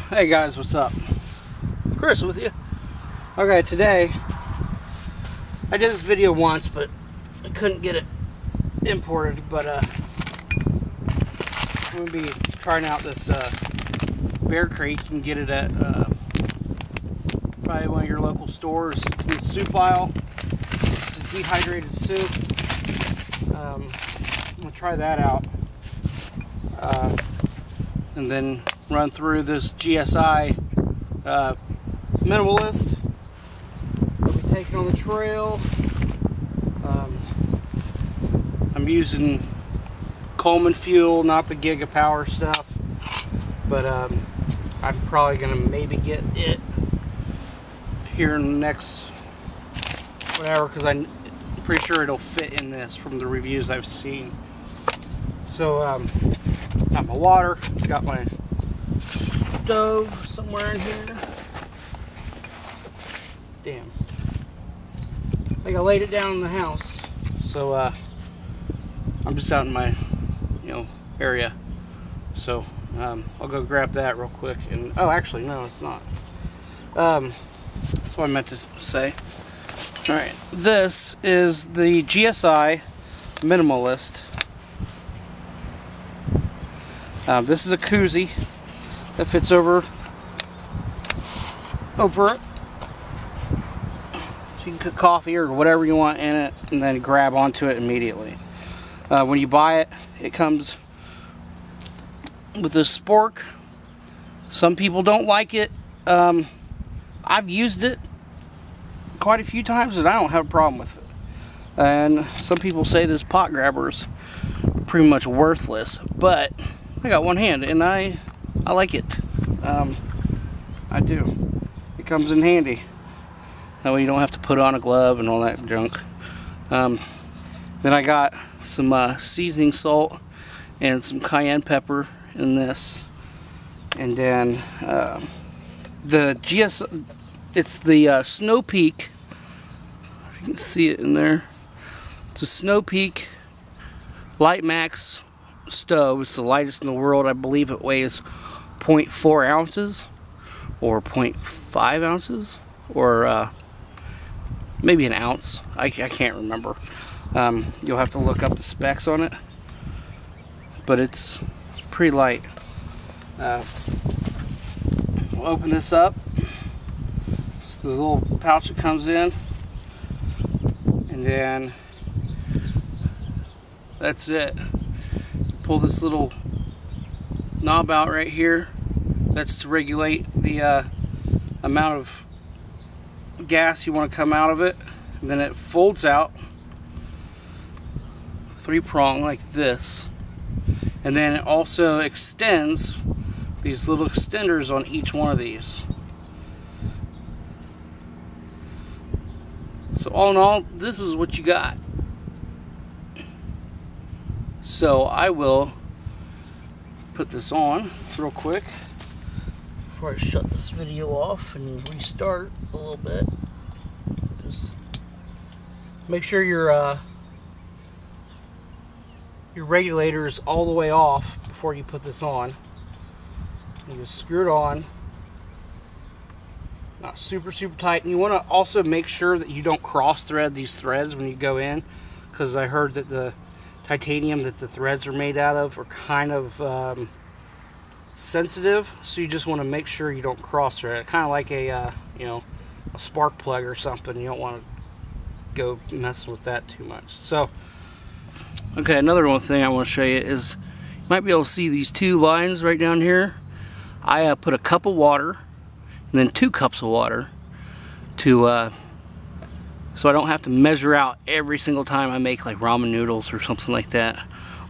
Hey guys, what's up? Chris with you. Okay, today I did this video once, but I couldn't get it imported. But I'm gonna be trying out this bear crate. You can get it at probably one of your local stores. It's in the soup aisle. It's a dehydrated soup. I'm gonna try that out, and then run through this GSI Minimalist. I'll be taking on the trail. I'm using Coleman fuel, not the Giga Power stuff, but I'm probably gonna maybe get it here in the next whatever, because I'm pretty sure it'll fit in this from the reviews I've seen. So got my water, got my stove somewhere in here. Damn. I think I laid it down in the house. So I'm just out in my area. So I'll go grab that real quick. And oh, actually no, it's not. That's what I meant to say. Alright, this is the GSI Minimalist. This is a koozie that fits over it. So you can cook coffee or whatever you want in it and then grab onto it immediately. When you buy it, it comes with this spork. Some people don't like it. I've used it quite a few times and I don't have a problem with it. And some people say this pot grabber is pretty much worthless, but I got one hand and I like it. I do. It comes in handy. That way you don't have to put on a glove and all that junk. Then I got some seasoning salt and some cayenne pepper in this. And then the GSI, it's the Snow Peak. You can see it in there. It's a Snow Peak Litemax stove. It's the lightest in the world. I believe it weighs 0.4 ounces or 0.5 ounces or maybe an ounce. I can't remember. You'll have to look up the specs on it, but it's pretty light. We'll open this up. It's the little pouch that comes in, and then that's it. Pull this little knob out right here. That's to regulate the amount of gas you want to come out of it. And then it folds out 3-prong like this. And then it also extends these little extenders on each one of these. So all in all, this is what you got. So I will put this on real quick before I shut this video off and restart a little bit. Just make sure your regulator is all the way off before you put this on. You just screw it on. Not super tight. And you want to also make sure that you don't cross thread these threads when you go in, because I heard that the titanium that the threads are made out of are kind of sensitive, so you just want to make sure you don't cross thread it. Kind of like a a spark plug or something. You don't want to go messing with that too much. So okay, another one thing I want to show you is you might be able to see these two lines right down here. I put a cup of water and then 2 cups of water to so I don't have to measure out every single time I make like ramen noodles or something like that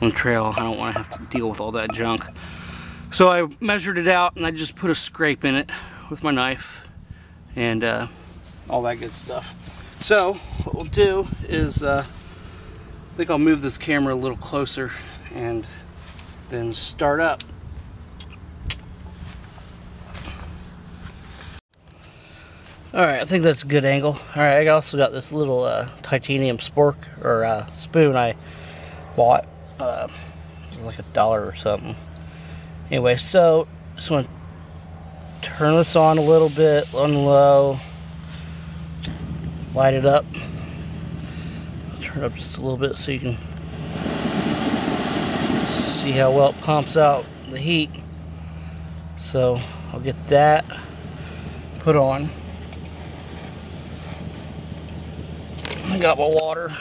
on the trail. I don't want to have to deal with all that junk. So I measured it out and I just put a scrape in it with my knife and all that good stuff. So what we'll do is I think I'll move this camera a little closer and then start up. Alright, I think that's a good angle. Alright, I also got this little titanium spork or spoon I bought. It was like $1 or something. Anyway, so just want to turn this on a little bit, on low, light it up, turn it up just a little bit so you can see how well it pumps out the heat. So I'll get that put on. I got my water.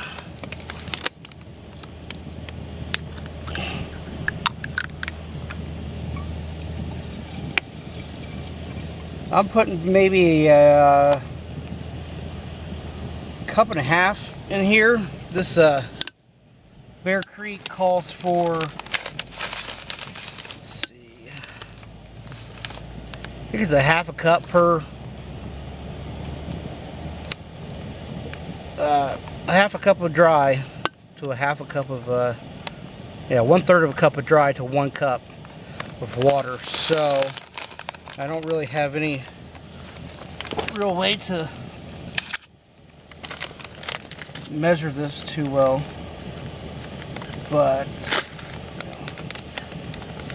I'm putting maybe a cup and a half in here. This Bear Creek calls for, let's see, I think it's a half a cup per, a half a cup of dry to a half a cup of, yeah, 1/3 of a cup of dry to 1 cup of water. So I don't really have any real way to measure this too well, but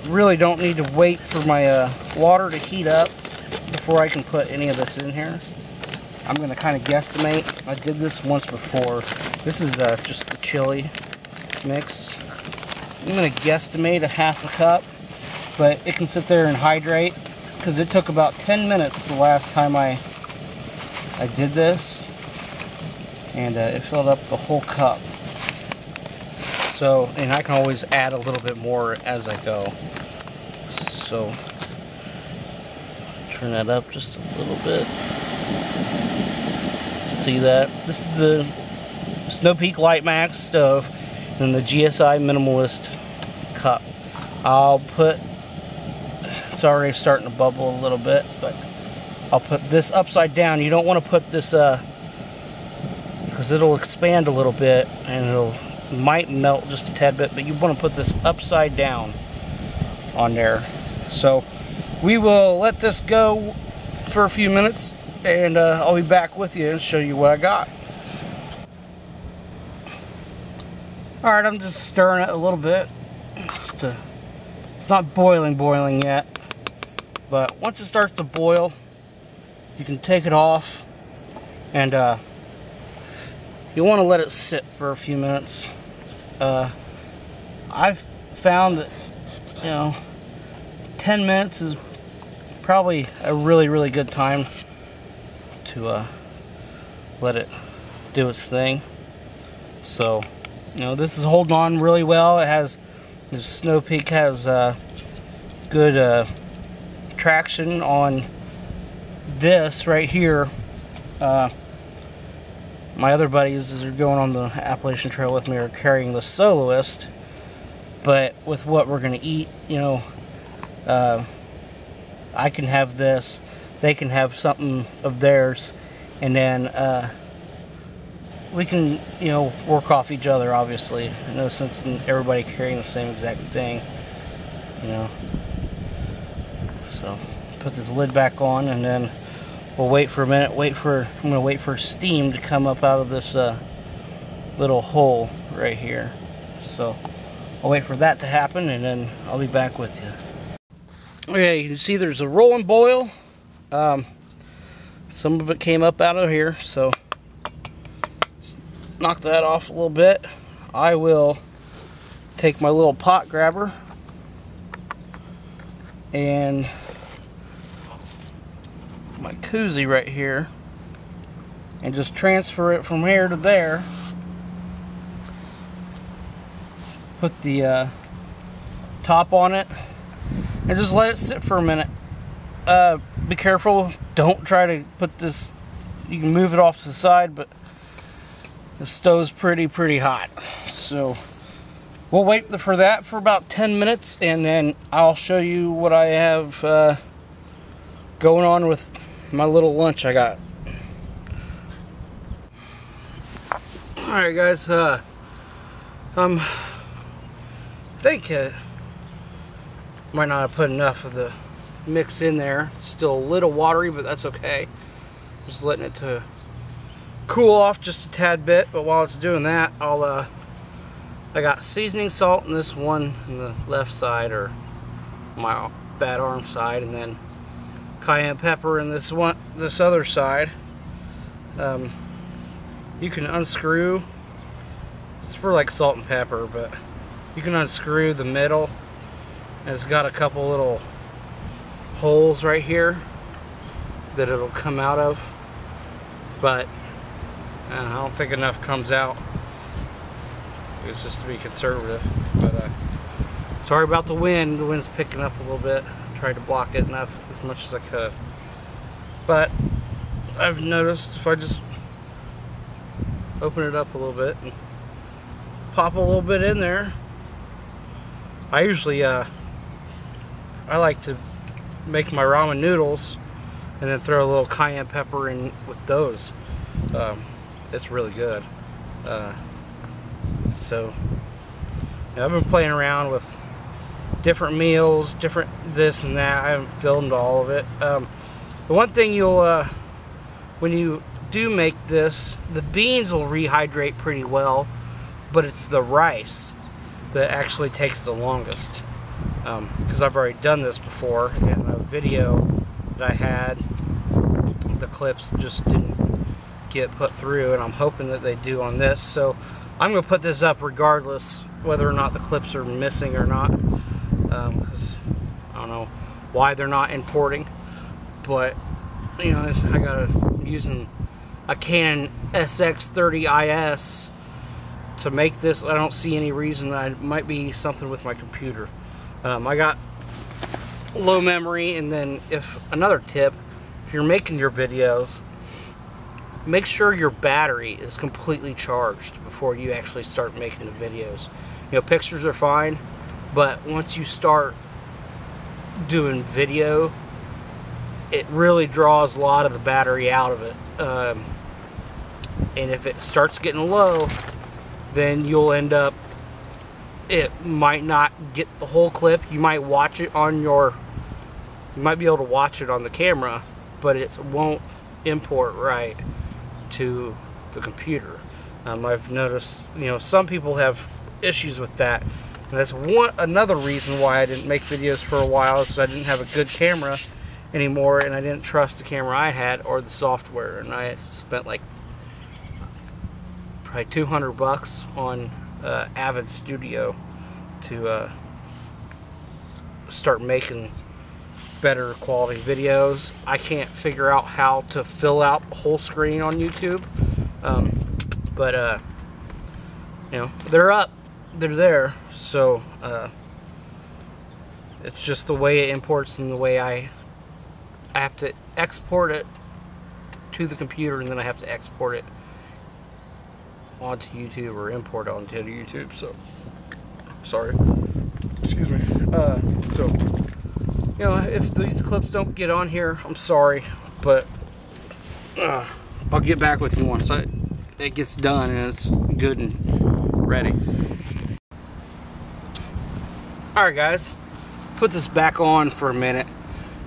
really don't need to wait for my water to heat up before I can put any of this in here. I'm going to kind of guesstimate. I did this once before. This is just the chili mix. I'm going to guesstimate a half a cup, but it can sit there and hydrate, because it took about 10 minutes the last time I did this, and it filled up the whole cup. So, and I can always add a little bit more as I go. So, turn that up just a little bit. See that? This is the Snow Peak Litemax stove and the GSI Minimalist cup. I'll put, it's already starting to bubble a little bit, but I'll put this upside down. You don't want to put this, because it'll expand a little bit and it'll might melt just a tad bit, but you want to put this upside down on there. So we will let this go for a few minutes, and I'll be back with you and show you what I got. Alright, I'm just stirring it a little bit. It's not boiling yet, but once it starts to boil, you can take it off, and you want to let it sit for a few minutes. I've found that, 10 minutes is probably a really good time to let it do its thing. So, this is holding on really well. It has, the Snow Peak has good traction on this right here. My other buddies that are going on the Appalachian Trail with me are carrying the Soloist, but with what we're going to eat, I can have this, they can have something of theirs, and then we can, work off each other, obviously. No sense in everybody carrying the same exact thing, So, put this lid back on, and then we'll wait for a minute, I'm going to wait for steam to come up out of this little hole right here. So, I'll wait for that to happen, and then I'll be back with you. Okay, you can see there's a rolling boil. Some of it came up out of here, so knock that off a little bit. I will take my little pot grabber and my koozie right here and just transfer it from here to there. Put the top on it and just let it sit for a minute. Be careful, don't try to put this, you can move it off to the side, but the stove's pretty hot. So we'll wait for that for about 10 minutes, and then I'll show you what I have going on with my little lunch I got. Alright guys, I think might not have put enough of the mix in there. It's still a little watery, but that's okay. Just letting it to cool off just a tad bit, but while it's doing that, I got seasoning salt in this one in the left side, or my bad arm side, and then a cayenne pepper in this other side. You can unscrew. It's for like salt and pepper, but you can unscrew the middle, and it's got a couple little holes right here that it'll come out of, but I don't think enough comes out. It's just to be conservative. But sorry about the wind. The wind's picking up a little bit. I tried to block it enough as much as I could, but I've noticed if I just open it up a little bit and pop a little bit in there. I usually I like to make my ramen noodles and then throw a little cayenne pepper in with those. It's really good. So yeah, I've been playing around with different meals, different this and that. I haven't filmed all of it. The one thing you'll when you do make this, the beans will rehydrate pretty well, but it's the rice that actually takes the longest. Because I've already done this before in a video that I had. The clips just didn't get put through, and I'm hoping that they do on this. So I'm going to put this up regardless whether or not the clips are missing or not. Because I don't know why they're not importing, but you know, I'm using a Canon SX30IS to make this. I don't see any reason that it might be something with my computer. I got low memory, and then another tip, if you're making your videos, make sure your battery is completely charged before you actually start making the videos. You know, pictures are fine, but once you start doing video, it really draws a lot of the battery out of it. And if it starts getting low, then you'll end up, it might not get the whole clip. You might watch it on you might be able to watch it on the camera, but it won't import right to the computer. I've noticed, you know, some people have issues with that, and that's another reason why I didn't make videos for a while, is I didn't have a good camera anymore, and I didn't trust the camera I had or the software, and I spent like probably $200 on Avid Studio to start making better quality videos. I can't figure out how to fill out the whole screen on YouTube, but you know, they're up, they're there, so it's just the way it imports and the way I have to export it to the computer, and then I have to export it onto YouTube or import it onto YouTube. So sorry, excuse me. So you know, if these clips don't get on here, I'm sorry, but I'll get back with you once it gets done and it's good and ready. Alright guys, put this back on for a minute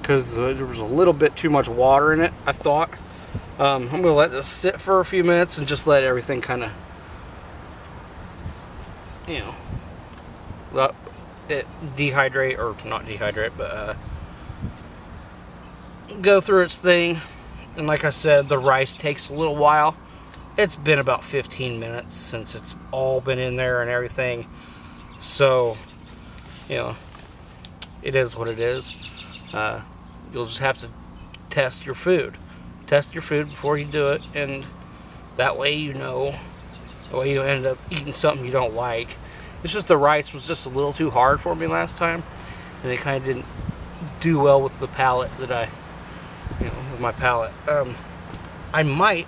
because there was a little bit too much water in it, I thought. I'm going to let this sit for a few minutes and just let everything kind of, you know, let it dehydrate, or not dehydrate, but go through its thing. And like I said, the rice takes a little while. It's been about 15 minutes since it's all been in there and everything. So, you know, it is what it is. You'll just have to test your food. Test your food before you do it, and that way you know, the way you end up eating something you don't like. It's just the rice was just a little too hard for me last time, and it kind of didn't do well with the palate that I, you know, with my palate. I might,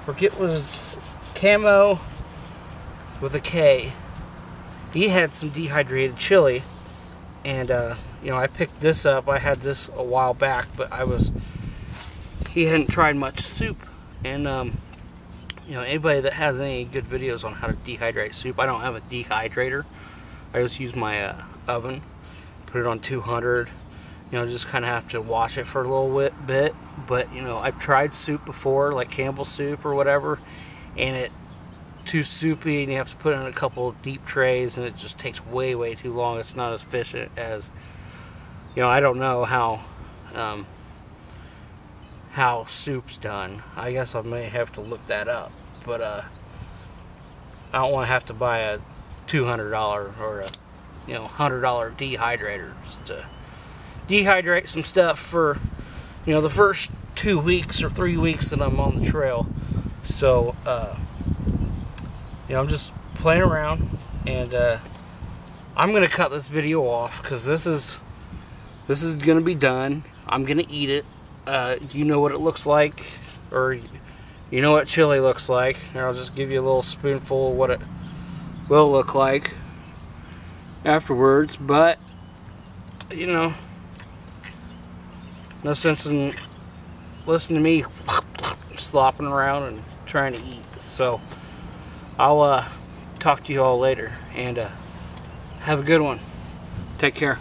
forget was Camo with a K. He had some dehydrated chili, and you know, I picked this up. I had this a while back, but he hadn't tried much soup, and you know, anybody that has any good videos on how to dehydrate soup, I don't have a dehydrator. I just use my oven, put it on 200. You know, just kind of have to wash it for a little bit. But you know, I've tried soup before, like Campbell's soup or whatever, and it's too soupy, and you have to put it in a couple of deep trays, and it just takes way too long. It's not as efficient as You know, I don't know how soup's done. I guess I may have to look that up, but I don't want to have to buy a $200 or a $100 dehydrator just to dehydrate some stuff for the first 2 weeks or 3 weeks that I'm on the trail. So I'm just playing around, and I'm gonna cut this video off because this is gonna be done. I'm gonna eat it. You know what it looks like, or you know what chili looks like. Here, I'll just give you a little spoonful of what it will look like afterwards. But no sense in listening to me slopping around and trying to eat. So I'll talk to you all later, and have a good one. Take care.